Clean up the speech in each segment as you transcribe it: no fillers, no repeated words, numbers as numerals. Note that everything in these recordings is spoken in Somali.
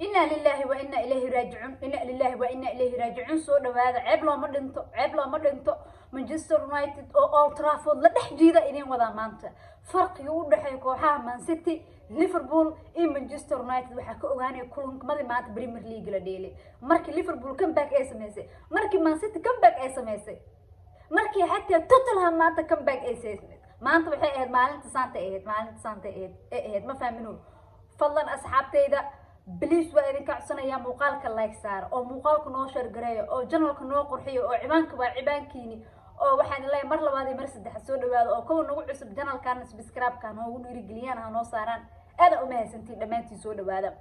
إنا لله وإنا إليه راجعون إنا لله وإنا إليه راجعون سو هذا عيب لو ما دنتو مانشستر يونايتد أو أولد ترافورد لا دحجيدا إنين ودا مانتا فرق يودخاي كوخاha مان سيتي ليفربول iyo مانشستر يونايتد waxa ka ogaanay kulankamada maanta Premier League la dheelay markii Liverpool comeback ay sameysay markii Man City comeback ay sameysay markii xataa Tottenham maanta comeback ay sameysay maanta waxay ahayd maalinta saanta ahayd ma fahmino fadlan asxaabtayda بليز وإذا كعصنا يا مقالك لايك صار أو مقالك نوشر قرية أو جنرالك نو قرحية أو عبانك وعبان كيني أو واحد الله مر لوادي مرسد حسود هذا أو كون نوع عصب جنرال كان سبسكرايب كان هو رجليان هنو صاران هذا أمها سنتي لما أنتي سود هذا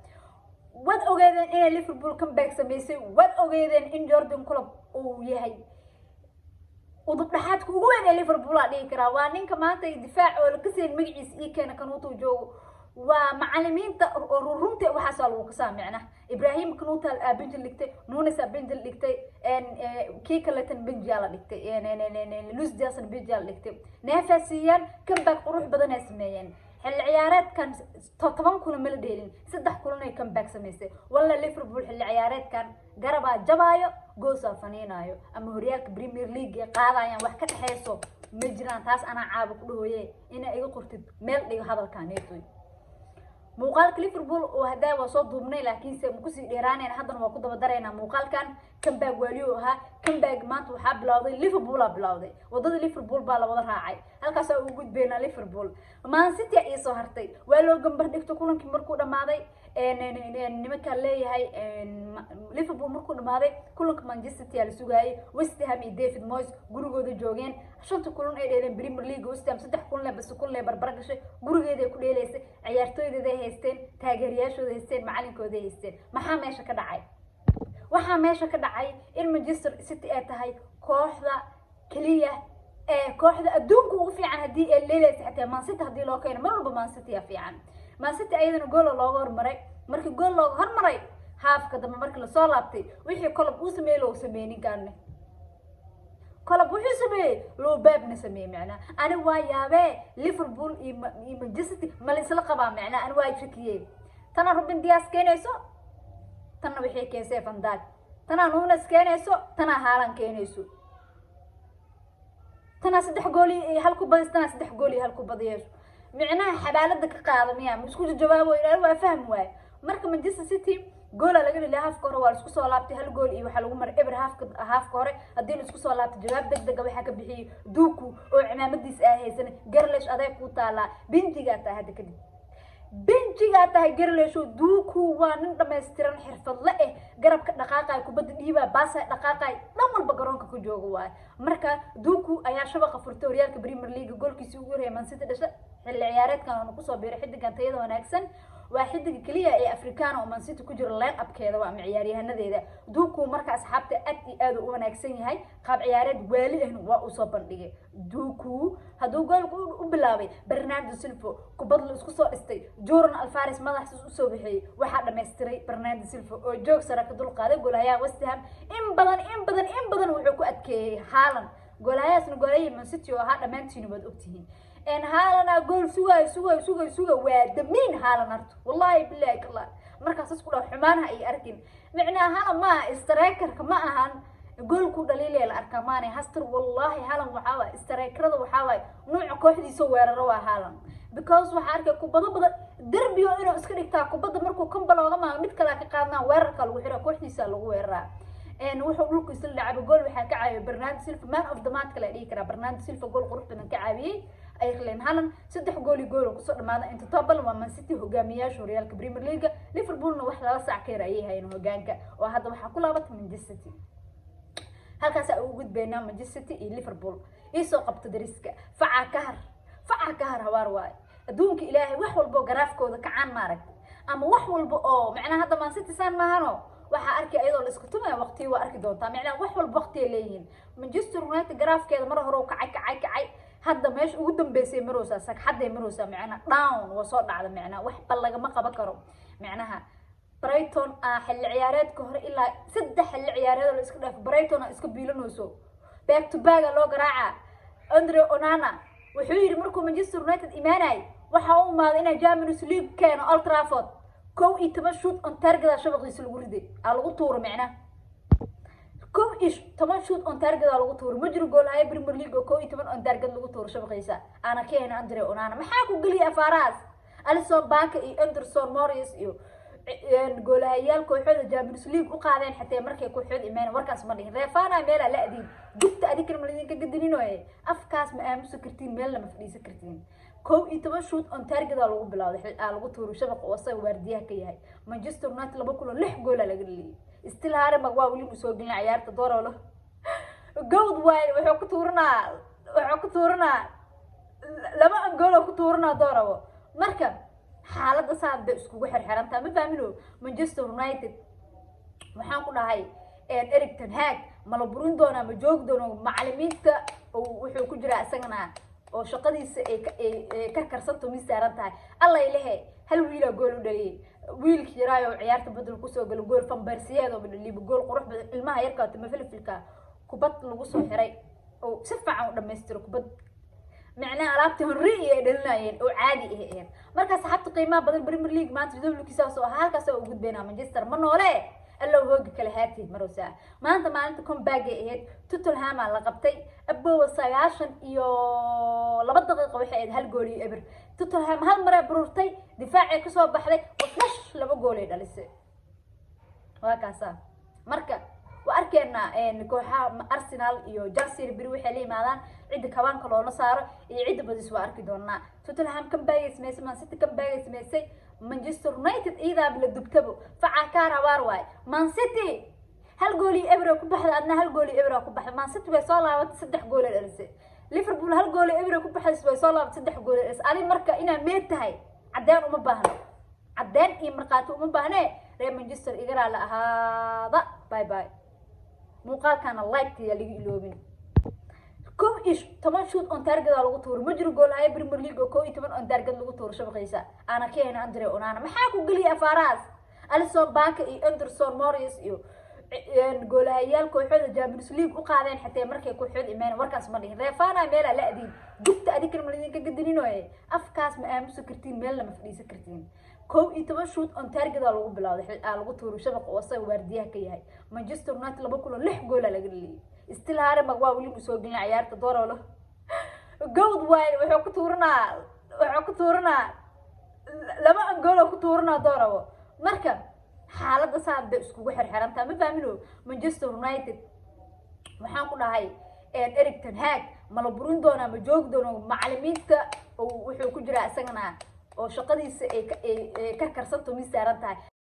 وات أوجدن إن ليفربول كم باك سميسي وات أوجدن إن جوردن كلوب وياهي وضبحات كوين ليفربول عليه كراوانين كمان تدفاع ولا كسر مجلس كانوا توجو ومعلمين رونتي وحصل وقسامعنا إبراهيم كنوتا بنت لكتي نونس بنت لكتي إن كيكة لتن بنجالة لكتي إن لوز جاسن بنجالة لكتي نفسيا كم باك روح بدنا اسمين العيارات كان طبعا كل ملديلين صدق كلنا كم باك سميسي ولا ليفربول العيارات كان جربا جبايو جوسا فنينايو أما هريالك بريمير ليج قاعدة يعني وحكت حيسو مجران تاس أنا عابك له إيه إن أيو قرتد ميل لي هذا كان يتوي muuqaalka Liverpool oo hadaa waa soo duubnay laakiin se ku sii dheeraaneen haddana waa ku daba dareynaa muuqaalkan comeback waliyo ahaa comeback maanta waxa bilowday Liverpool bilowday wadada Liverpool baa la wada raacay halkaas oo ugu gudbeena Liverpool Man City ay soo hartay waa loo gambar dhigto kulankii markuu dhamaaday nimanka leeyahay Liverpool markuu dhamaaday kulanka Manchester City la sugayay West Ham iyo David Moyes gurigooda joogeen shanta kulan ay dheeleen Premier League West Ham saddex kulan bas kulan barbar gashay gurigeeda ay ku dheeleysay ciyaartooydeeda haysteen taageerayaashooda haysteen macallinkooda haysteen maxaa meesha ka dhacay waxaa meesha ka dhacay in Manchester City ay tahay kooxda kaliya kooxda adduunka ugu fiican hadii ay leedahay xataa Man City hadii loo keeno mar walba Man City fiican Man City ayadana gool looga hormaray markii gool looga hormaray haafka dambe markii la soo laabtay wixii kolab uu sameeyay loo sameeyay gaarne kolab wuxuu sameeyay loo baabna sameeyay macna ana waa yaabay Liverpool iyo Manchester City ma la isla qabaa macna ana waa shakiyay tana Ruben Dias keenayso tana wixii keesay Van Dijk tana Nunes keenayso tana Haaland keenayso tana saddex gool iyo hal ku badis tana saddex gool iyo hal ku badiyay معناها حبالة دك قاعدة مياه مسكوت جوابه إلى وافهم واي مركب مانشستر سيتي جولا لقينا اللي هاف كورة والسكوت صلابتي هالجول إيه وحلو مر إبر هاف كورة الدين السكوت صلابتي جواب دك دك بحكي بحي دوكو وعمام الديس سنة قرلش أضيق وطالع بنتي جاتا هذا كده بنتي جاتا قرلش ودوكو وننتم يسترن حرف الله قرب دقائق كوبد ديبا باسة دقائق نمر بقرونك كجوجوا مركا دوكو أيا شبكة فرتوريال كبريمير ليج جول كيسوور هي مان سيتي دشة العيارات كانوا نقصوا برحدة كانت تيدا وناكسن واحد كلية أي أفريكان ومان سيتي كجر لاين أب كذا ومعياريها نذيذا دوكو مركا أصحابته أدي أدو وناكسن هاي قاب عيارات والي إنه وأصابن ليه دوكو هدو قال وبلاوي برناردو سيلفا كبدل اسكو استي جورن الفارس مدح سو بخي waxa dhameestiray Bernardo Silva oo joog sare ka dul qaaday goolaha West Ham in badan wuxuu ku adkeeyay Haaland goolahaasna goolay Man City oo ha dhamaantiin wad ogtihiin in Haaland gool suga waa damiin Haaland arto wallahi billahi kallah markaas isku dhaw xumaanaha ay arkin macnaha ma striker ma ahan goolku dhaliilay la arkaa maanay hastar wallahi Haaland waxa waa strikerada waxa waa nooc kooxdiisa weeraro waa Haaland because waxa arkay kubada badan derbiyo inuu iska dhigtaa kubada markuu kambalooga ma mid kale ka qaadnaa weerarka lagu xiro kooxdiisa lagu weeraraa wuxuu dhulku isla lacab gool waxa ka caawiyay Bernardo Silva man of the match kala dhigi kara Bernardo Silva gool qurux badan ka caawiyay ay leen Haaland saddex gool ku soo dhamaada inta toobal waa Man City hogaamiyaasha horyaalka Premier League Liverpoolna wax la saac ka yahay hogaanka oo hadda waxa ku laabatay Manchester City halkaas ay ugu gudbeenaa Manchester City iyo Liverpool isoo qabta dariska faca ka har hawaar waay adduunka ilaahay wax walba garaafkooda ka caan maarag ama wax walba oo macnaha hadda Man City san maahano waxa arkay ayadoo la isku tumay waqti waa arki doontaa macnaha wax walba waqti leeyihiin Manchester United garaafkeeda mar hore uu kacay hadda meesh ugu dambeysay maroosa sagxaday maroosa macnaha down waa soo dhacday macnaha wax bal laga ma qaban karo macnaha Brighton xil ciyaareedka hore ilaa saddex xil ciyaareed oo isku dhaaf Brighton iska biilanayso back to back loo garaaca Andre Onana wuxuu yiri markuu Manchester United imaanay waxa uu maaday inay Champions League keeno Old Trafford كو إتما شوت أن ترجع شبق يسلو ردي على طور معنا كو إيش تمن شوت أن ترجع على طور مجرى جول هاي بريمير ليج كو إتما أن ترجع على طور شبق يسا أنا كهنا أندري أنا ما حاكو قلي أفراس أليسون بانك إي أندرسون موريس إيو جول هايال كو حد جامبيونز ليج وقاعدين حتى مركي كو حد إيمان وركاس مرين ريفانا ميلا لا دين جبت أديك المليين كجدنينو إيه أفكاس ما أمس سكرتين ميلا ما في سكرتين كو إتما شوت أن ترجع على بلاد على طور شبق وصي ورديها كيهاي مانشستر يونايتد لما كله لح جول على قلي استلهار مقوا ولي مسوقين عيار تدور ولا جود وايد وحكو تورنا لما أنقوله كتورنا دوروا مركب حالة صعب بسكو حرحرنتا ما فاهمينه مانشستر يونايتد waxaan ku dhahay Erik ten Hag ma la burin doona ma joog doono macallimiinta wuxuu ku jira asagana oo shaqadiisa ay ka karsanto misaaran tahay alla ilahay hal wiil gool u dhaliyay wiilkii yaraayo ciyaarta badal ku soo gal gool fan barsiyeed oo badalay gool qurux badan ilmaha yarka tama filfilka kubad lagu soo xiray oo si fiican u dhameystiro kubad معناه علاقتي هنري دلناين أو عادي إيه مركز حتى قيمة بدل بريمير ليج ما تجذب لك ساسو هالكاسو وجود بينها مانشستر من ولا إلا هو كلهاتي مروسا ما أنت كم باقي إيه توتنهام على قبتي أبو وصياشن يو لبض دقيقة وحيد هالجولي إبر توتنهام هالمرة برورتي دفاعي كسو بحري وفلاش لما جولي ده لسه وهكذا مركز وأركينا إن كوحة أرسنال يو جالسي بيروح عليه مالان عند كمان كلنا صار يعد بديس وأركي دونا توتنهام كم بايس ميسي مان سيتي كم بايس ميسي مانشستر يونايتد إذا بلدبتبو فعكارا وارواي مان سيتي هل جولي إبرة كبحد أدنى هل جولي إبرة كبحد مان سيتي بيصالة وتصدح جول الأرسي ليفربول هل جولي إبرة كبحد بيصالة وتصدح جول الأرسي أنا مركا إنا ميت هاي عدان ومباهنا عدان إيه مرقاتو ومباهنا ريال مانشستر إجرا على هذا باي باي مقال كان اللايك يلي يلوبين كم إيش تمن شوت أن ترجع على طور مجرى جول هاي بريمير ليج كو إتما أن ترجع على طور شبق يسا أنا كهنا أندري أنا ما حاكو قلي أفراس أليسون بانك إي أندرسون موريس إيو جول هايال كو حد جامبيونز ليج وقاعدين حتى مركي كو حد إيمان وركاس مرين ريفانا ميلا لا دين جبت أديك المليين كجدنينو إيه أفكاس ما أمس سكرتين ميلا ما في سكرتين كو إتما شوت أن ترجع على بلاد على طور شبق وصي ورديها كيهاي مانشستر يونايتد لما كله لح جول على قلي استلهار مقوا ولي مسوقين عيار تدور ولا جود وايد وحكو تورنا لما أنقوله كتورنا دوروا مركب حالة صعب بسكو حرحرنتا ما فاهمينه مانشستر يونايتد waxaan ku dhahay Erik ten Hag ma la burin doona ma joog doono macallimiinta wuxuu ku jira asagana oo shaqadiisa ay ka karsanto misaaran tahay